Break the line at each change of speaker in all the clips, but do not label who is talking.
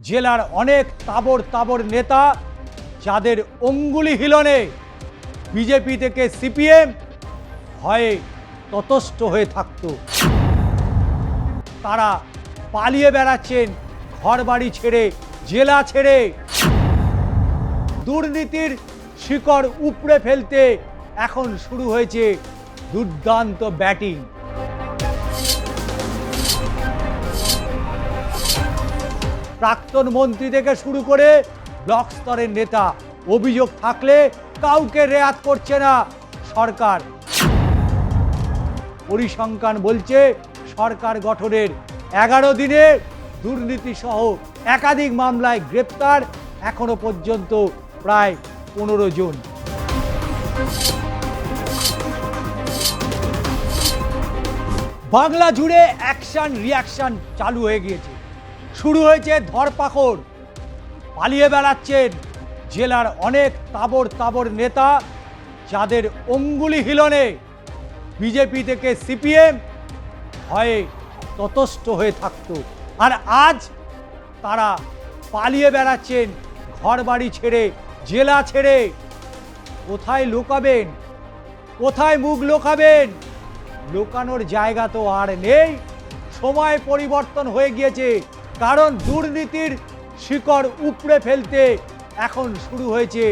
জেলার অনেক তাবড় তাবড় নেতা যাদের অঙ্গুলি হিলনে বিজেপি থেকে সিপিএম ভয়ে ততস্থ হয়ে থাকত, তারা পালিয়ে বেড়াচ্ছেন ঘরবাড়ি ছেড়ে, জেলা ছেড়ে। দুর্নীতির শিকড় উপড়ে ফেলতে এখন শুরু হয়েছে দুর্দান্ত ব্যাটিং। প্রাক্তন মন্ত্রী থেকে শুরু করে ব্লক স্তরের নেতা, অভিযোগ থাকলে কাউকে রেয়াত করছে না সরকার। পরিসংখ্যান বলছে সরকার গঠনের 11 দিনে দুর্নীতি সহ একাধিক মামলায় গ্রেপ্তার এখনো পর্যন্ত প্রায় 15 জন। বাংলা জুড়ে অ্যাকশন রিয়াকশন চালু হয়ে গিয়েছে, শুরু হয়েছে ধরপাকড়। পালিয়ে বেড়াচ্ছেন জেলার অনেক তাবড় তাবড় নেতা যাদের অঙ্গুলি হিলনে বিজেপি থেকে সিপিএম ভয়ে ততস্থ হয়ে থাকত, আর আজ তারা পালিয়ে বেড়াচ্ছেন ঘরবাড়ি ছেড়ে, জেলা ছেড়ে। কোথায় লুকাবেন, কোথায় মুখ লুকাবেন? লুকানোর জায়গা তো আর নেই। সময় পরিবর্তন হয়ে গিয়েছে, কারণ দুর্নীতির শিকড় উপড়ে ফেলতে এখন শুরু হয়েছে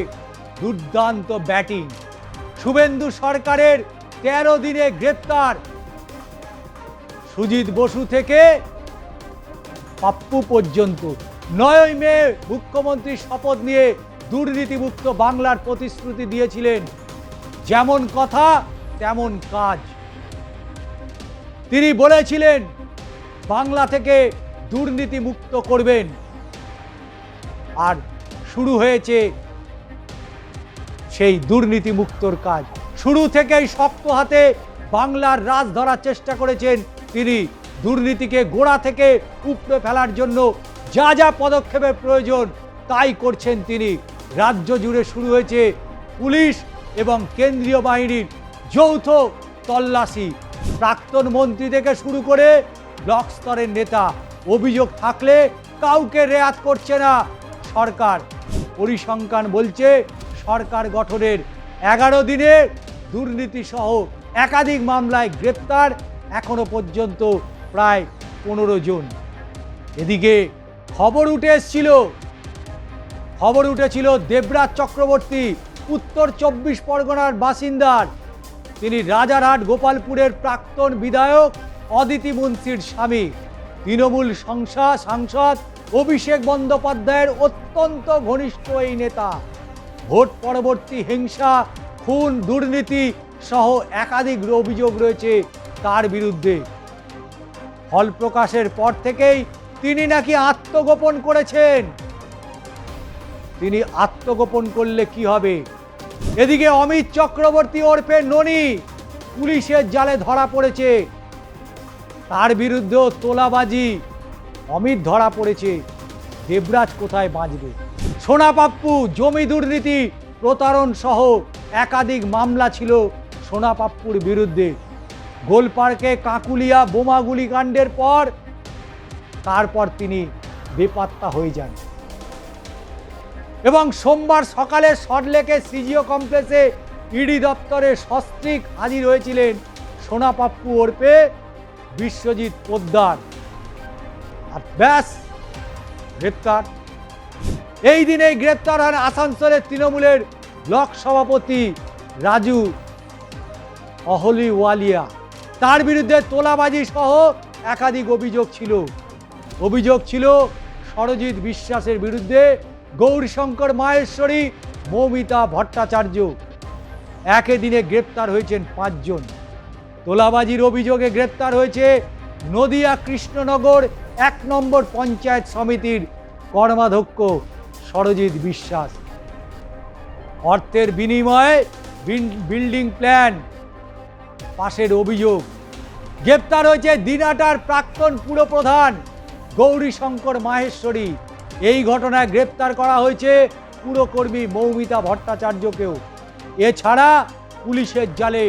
দুর্দান্ত ব্যাটিং। শুভেন্দু সরকারের 13 দিনে গ্রেপ্তার সুজিত বসু থেকে পাপ্পু পর্যন্ত। 9 মে মুখ্যমন্ত্রী শপথ নিয়ে দুর্নীতিমুক্ত বাংলার প্রতিশ্রুতি দিয়েছিলেন। যেমন কথা তেমন কাজ। তিনি বলেছিলেন বাংলা থেকে দুর্নীতি মুক্ত করবেন, আর শুরু হয়েছে সেই দুর্নীতি মুক্তর কাজ। শুরু থেকেই শক্ত হাতে বাংলার রাজ ধরার চেষ্টা করেছেন তিনি। দুর্নীতিকে গোড়া থেকে উপড়ে ফেলার জন্য যা যা পদক্ষেপের প্রয়োজন তাই করছেন তিনি। রাজ্য জুড়ে শুরু হয়েছে পুলিশ এবং কেন্দ্রীয় বাহিনীর যৌথ তল্লাশি। প্রাক্তন মন্ত্রী থেকে শুরু করে ব্লক স্তরের নেতা, অভিযোগ থাকলে কাউকে রেয়াত করছে না সরকার। পরিসংখ্যান বলছে সরকার গঠনের 11 দিনে দুর্নীতি সহ একাধিক মামলায় গ্রেপ্তার এখনো পর্যন্ত প্রায় 15 জন। এদিকে খবর উঠেছিল দেবরাজ চক্রবর্তী, উত্তর 24 পরগনার বাসিন্দার। তিনি রাজারহাট গোপালপুরের প্রাক্তন বিধায়ক অদিতি মুন্সির স্বামী। তৃণমূল সাংসদ অভিষেক বন্দ্যোপাধ্যায়ের অত্যন্ত ঘনিষ্ঠ এই নেতা। ভোট পরবর্তী হিংসা, খুন, দুর্নীতি সহ একাধিক অভিযোগ রয়েছে তার বিরুদ্ধে। ফল প্রকাশের পর থেকেই তিনি নাকি আত্মগোপন করেছেন। তিনি আত্মগোপন করলে কি হবে? এদিকে অমিত চক্রবর্তী ওরফে ননি পুলিশের জালে ধরা পড়েছে। তার বিরুদ্ধেও তোলাবাজি। অমিত ধরা পড়েছে, দেবরাজ কোথায় বাঁচবে? সোনা পাপ্পু, জমি দুর্নীতি, প্রতারণ সহ একাধিক মামলা ছিল সোনা পাপ্পুর বিরুদ্ধে। গোলপার্কে কাকুলিয়া বোমা গুলিকাণ্ডের পর তারপর তিনি বেপাত্তা হয়ে যান এবং সোমবার সকালে সল্টলেকে সিজিও কমপ্লেক্সে ইডি দপ্তরে সস্ত্রীক হাজির হয়েছিলেন সোনা পাপ্পু ওরফে বিশ্বজিৎ পোদ্দার। আর ব্যাস, গ্রেপ্তার। এই দিনেই গ্রেপ্তার হন আসানসোলের তৃণমূলের ব্লক সভাপতি রাজু অহলিওয়ালিয়া। তার বিরুদ্ধে তোলাবাজি সহ একাধিক অভিযোগ ছিল সরজিৎ বিশ্বাসের বিরুদ্ধে, গৌরীশঙ্কর মাহেশ্বরী, মৌমিতা ভট্টাচার্য। একই দিনে গ্রেপ্তার হয়েছেন 5 জন। তোলাবাজির অভিযোগে গ্রেপ্তার হয়েছে নদিয়া কৃষ্ণনগর 1 নম্বর পঞ্চায়েত সমিতির কর্মাধ্যক্ষ সরজিৎ বিশ্বাস। অর্থের বিনিময়ে বিল্ডিং প্ল্যান পাশের অভিযোগ। গ্রেপ্তার হয়েছে দিনাটার প্রাক্তন পুরপ্রধান গৌরীশঙ্কর মাহেশ্বরী। এই ঘটনায় গ্রেপ্তার করা হয়েছে পুরকর্মী মৌমিতা ভট্টাচার্যকেও। এছাড়া পুলিশের জালে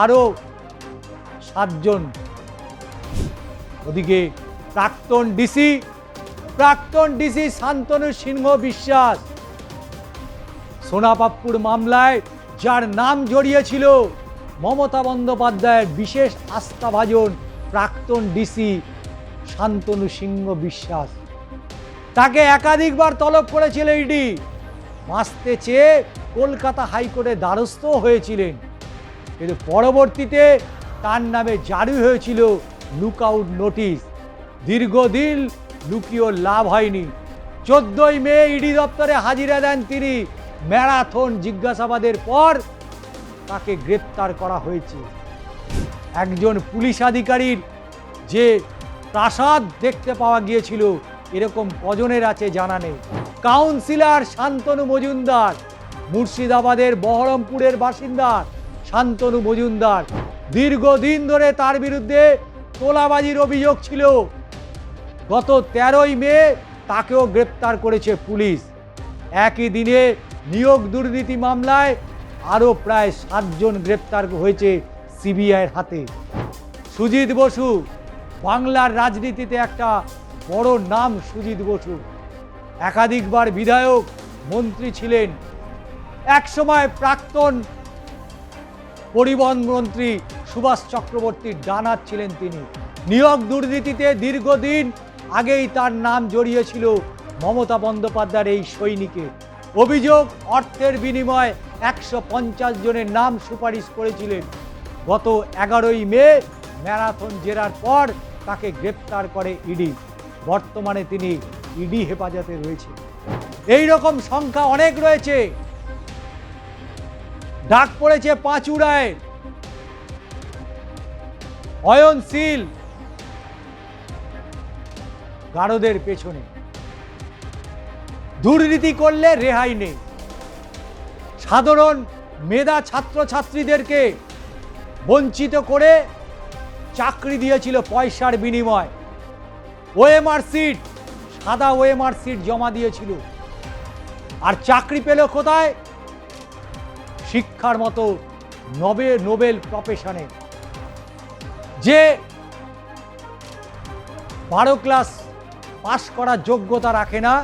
আরও 7 জন। ওদিকে প্রাক্তন ডিসি প্রাক্তন ডিসি শান্তনু সিংহ বিশ্বাস সোনাপাপ্পুর মামলায় যার নাম জড়িয়েছিল মমতা বন্দ্যোপাধ্যায়ের বিশেষ আস্থাভাজন প্রাক্তন ডিসি শান্তনু সিংহ বিশ্বাস, তাকে একাধিকবার তলব করেছিল ইডি। বাঁচতে চেয়ে কলকাতা হাইকোর্টে দ্বারস্থ হয়েছিলেন, কিন্তু পরবর্তীতে তার নামে জারি হয়েছিল লুকআউট নোটিশ। দীর্ঘদিন লুকিয়েও লাভ হয়নি। 14ই মে ইডি দপ্তরে হাজিরা দেন তিনি। ম্যারাথন জিজ্ঞাসাবাদের পর তাকে গ্রেপ্তার করা হয়েছে। একজন পুলিশ আধিকারিক যে প্রাসাদ দেখতে পাওয়া গিয়েছিল এরকম কজনের আছে জানা নেই। কাউন্সিলর শান্তনু মজুমদার, মুর্শিদাবাদের বহরমপুরের বাসিন্দা শান্তনু মজুমদার, দীর্ঘদিন ধরে তার বিরুদ্ধে তোলাবাজির অভিযোগ ছিল। গত 13ই মে তাকেও গ্রেপ্তার করেছে পুলিশ। একই দিনে নিয়োগ দুর্নীতি মামলায় আরও প্রায় 7 জন গ্রেপ্তার হয়েছে সিবিআইয়ের হাতে। সুজিত বসু, বাংলার রাজনীতিতে একটা বড় নাম সুজিত বসু, একাধিকবার বিধায়ক, মন্ত্রী ছিলেন। একসময় প্রাক্তন পরিবহন মন্ত্রী সুভাষ চক্রবর্তীর ডানার ছিলেন তিনি। নিয়োগ দুর্নীতিতে দীর্ঘদিন আগেই তার নাম জড়িয়েছিল মমতা বন্দ্যোপাধ্যায়ের এই সৈনিকের। অভিযোগ, অর্থের বিনিময়ে 150 জনের নাম সুপারিশ করেছিলেন। গত 11ই মে ম্যারাথন জেরার পর তাকে গ্রেপ্তার করে ইডি। বর্তমানে তিনি ইডি হেফাজতে রয়েছে। এই রকম সংখ্যা অনেক রয়েছে। ডাক পড়েছে পাঁচুড়ায় অয়নশীল গারদের পেছনে। দুর্নীতি করলে রেহাই নেই। সাধারণ মেধা ছাত্রছাত্রীদেরকে বঞ্চিত করে চাকরি দিয়েছিল পয়সার বিনিময়। ওএমআর সিট, সাদা ওএমআর সিট জমা দিয়েছিল। আর চাকরি পেল কোথায়? শিক্ষার মতো নোবেল প্রফেশনে। যে 12 ক্লাস পাশ করার যোগ্যতা রাখে না,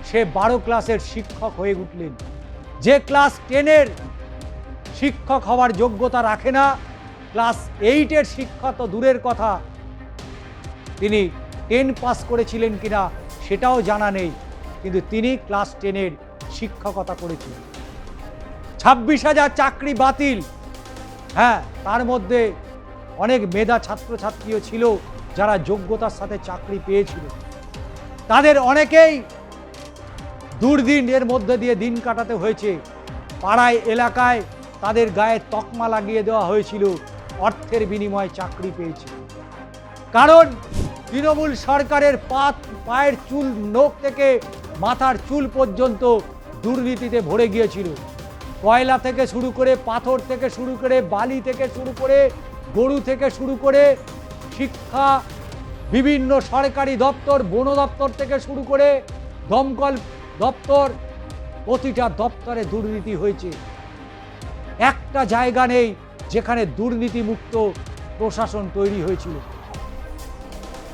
সে 12 ক্লাসের শিক্ষক হয়ে উঠলেন। যে ক্লাস 10-এর শিক্ষক হওয়ার যোগ্যতা রাখে না, ক্লাস 8-এর শিক্ষা তো দূরের কথা, তিনি 10 পাস করেছিলেন কিনা সেটাও জানা নেই, কিন্তু তিনি ক্লাস 10-এর শিক্ষকতা করেছিলেন। 26,000 চাকরি বাতিল। হ্যাঁ, তার মধ্যে অনেক মেধা ছাত্রছাত্রীও ছিল যারা যোগ্যতার সাথে চাকরি পেয়েছিল। তাদের অনেকেই দুর্দিনের মধ্যে দিয়ে দিন কাটাতে হয়েছে। পাড়ায় এলাকায় তাদের গায়ে তকমা লাগিয়ে দেওয়া হয়েছিল, অর্থের বিনিময়ে চাকরি পেয়েছে। কারণ তৃণমূল সরকারের পায়ের চুল, নখ থেকে মাথার চুল পর্যন্ত দুর্নীতিতে ভরে গিয়েছিল। কয়লা থেকে শুরু করে, পাথর থেকে শুরু করে, বালি থেকে শুরু করে, গরু থেকে শুরু করে, শিক্ষা, বিভিন্ন সরকারি দপ্তর, বন দপ্তর থেকে শুরু করে দমকল দপ্তর, প্রতিটা দপ্তরে দুর্নীতি হয়েছে। একটা জায়গা নেই যেখানে দুর্নীতিমুক্ত প্রশাসন তৈরি হয়েছিল।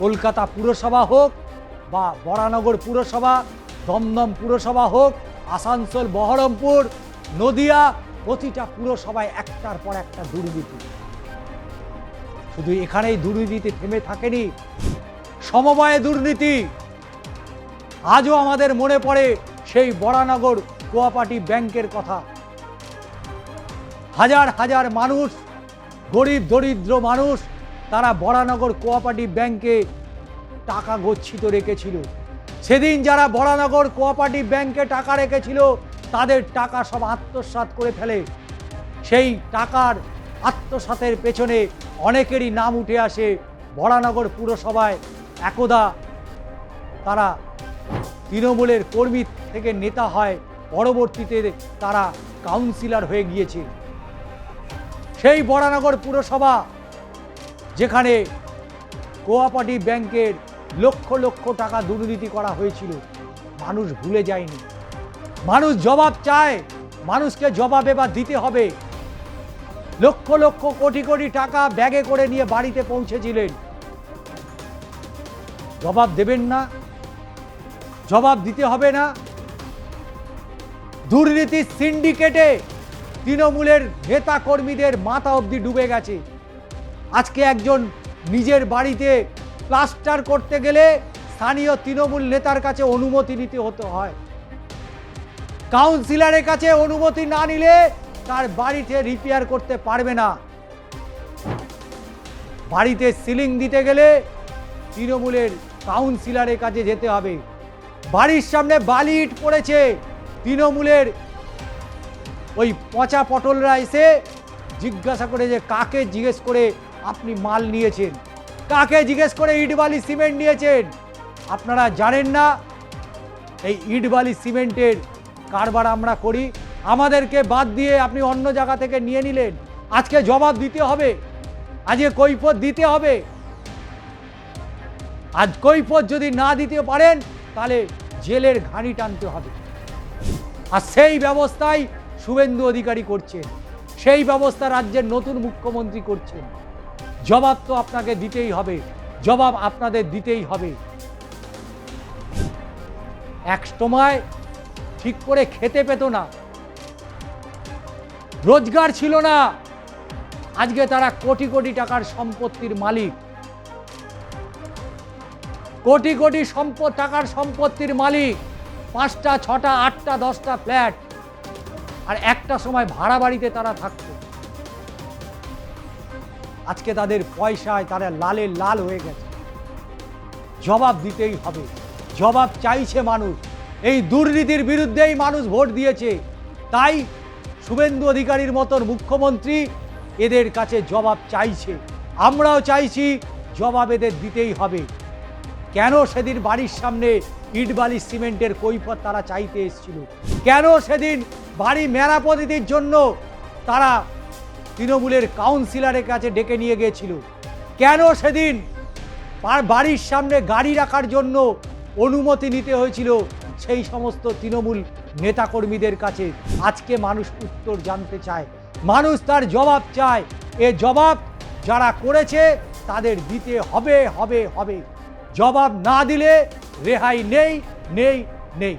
কলকাতা পুরসভা হোক বা বরানগর পুরসভা, দমদম পুরসভা হোক, আসানসোল, বহরমপুর, নদিয়া, প্রতিটা পুরসভায় একটার পর একটা দুর্নীতি। শুধু এখানেই দুর্নীতি থেমে থাকেনি, সমবায়ে দুর্নীতি। আজও আমাদের মনে পড়ে সেই বরানগর কোঅপারেটিভ ব্যাংকের কথা। হাজার হাজার মানুষ, গরিব দরিদ্র মানুষ, তারা বরানগর কোঅপারেটিভ ব্যাংকে টাকা গচ্ছিত রেখেছিল। সেদিন যারা বরানগর কোঅপারেটিভ ব্যাংকে টাকা রেখেছিল তাদের টাকা সব আত্মসাৎ করে ফেলে। সেই টাকার আত্মসাতের পেছনে অনেকেরই নাম উঠে আসে। বরানগর পুরসভায় একদা তারা তৃণমূলের কর্মী থেকে নেতা হয়, পরবর্তীতে তারা কাউন্সিলর হয়ে গিয়েছে। সেই বরানগর পুরসভা যেখানে কোঅপারেটিভ ব্যাংকের লক্ষ লক্ষ টাকা দুর্নীতি করা হয়েছিল, মানুষ ভুলে যায়নি। মানুষ জবাব চায়, মানুষকে জবাব এবার দিতে হবে। লক্ষ লক্ষ কোটি কোটি টাকা ব্যাগে করে নিয়ে বাড়িতে পৌঁছেছিলেন, জবাব দেবেন না? জবাব দিতে হবে না? দুর্নীতির সিন্ডিকেটে তৃণমূলের নেতা কর্মীদের মাথা অবধি ডুবে গেছে। আজকে একজন নিজের বাড়িতে প্লাস্টার করতে গেলে স্থানীয় তৃণমূল নেতার কাছে অনুমতি নিতে হতে হয়। কাউন্সিলরের কাছে অনুমতি না নিলে তার বাড়িতে রিপেয়ার করতে পারবে না। বাড়িতে সিলিং দিতে গেলে তৃণমূলের কাউন্সিলরের কাছে যেতে হবে। বাড়ির সামনে বালি ইট পড়েছে, তৃণমূলের ওই পচা পটলরা এসে জিজ্ঞাসা করে যে কাকে জিজ্ঞেস করে আপনি মাল নিয়েছেন, কাকে জিজ্ঞেস করে ইট বালি সিমেন্ট নিয়েছেন। আপনারা জানেন না এই ইট বালি সিমেন্টের কারবার আমরা করি, আমাদেরকে বাদ দিয়ে আপনি অন্য জায়গা থেকে নিয়ে নিলেন। আজকে জবাব দিতে হবে, আজকে কৈফিয়ত দিতে হবে। আজ কৈফিয়ত যদি না দিতে পারেন তাহলে জেলের ঘানি টানতে হবে। আর সেই ব্যবস্থাই শুভেন্দু অধিকারী করছেন, সেই ব্যবস্থা রাজ্যের নতুন মুখ্যমন্ত্রী করছেন। জবাব তো আপনাকে দিতেই হবে, জবাব আপনাদের দিতেই হবে। এক সময় ঠিক করে খেতে পেত না, রোজগার ছিল না, আজকে তারা কোটি কোটি টাকার সম্পত্তির মালিক, কোটি কোটি টাকার সম্পত্তির মালিক। 5টা 6টা 8টা 10টা ফ্ল্যাট, আর একটা সময় ভাড়া বাড়িতে তারা থাকত। আজকে তাদের পয়সায় তারা লালে লাল হয়ে গেছে। জবাব দিতেই হবে, জবাব চাইছে মানুষ। এই দুর্নীতির বিরুদ্ধেই মানুষ ভোট দিয়েছে, তাই শুভেন্দু অধিকারীর মতন মুখ্যমন্ত্রী এদের কাছে জবাব চাইছে। আমরাও চাইছি জবাব এদের দিতেই হবে। কেন সেদিন বাড়ির সামনে ইট বালি সিমেন্টের কৈফিয়ত তারা চাইতে এসেছিল? কেন সেদিন বাড়ি মেরামতির জন্য তারা তৃণমূলের কাউন্সিলরের কাছে ডেকে নিয়ে গিয়েছিল? কেন সেদিন বাড়ির সামনে গাড়ি রাখার জন্য অনুমতি নিতে হয়েছিল সেই সমস্ত তৃণমূল নেতাকর্মীদের কাছে? আজকে মানুষ উত্তর জানতে চায়, মানুষ তার জবাব চায়। এ জবাব যারা করেছে তাদের দিতে হবে হবে হবে। জবাব না দিলে রেহাই নেই নেই নেই।